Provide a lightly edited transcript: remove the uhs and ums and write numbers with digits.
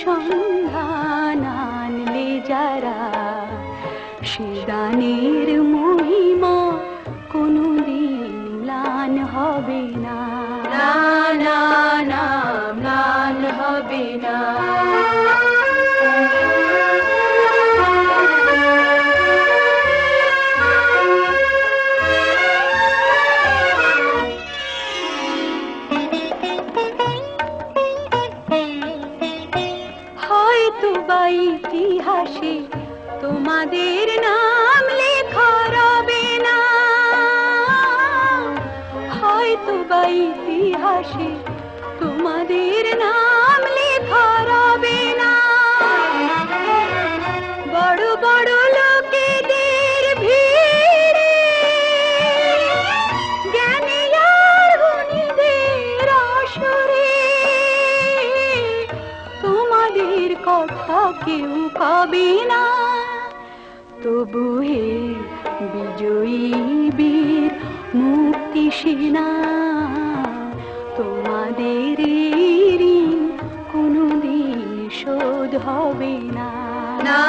সন্ধান আনলে যারা, সে গানের মহিমা কোনদিন ম্লান হবে না, না না না, ম্লান হবে না। হয়তো বা ইতিহাসে তোমাদের নাম লেখা রবে না, হয়তো বা ইতিহাসে তোমাদের নাম লেখা রবে না। বড় বড় লোকেদের ভিড়ে, জ্ঞানী আর গুণীদের আসরে, তোমাদের কথা কেউ পাবে না। তবু হে বিজয়ী বীর মুক্তি সেনা, তোমাদের ঋণ কোনদিন শোধ হবে না, না।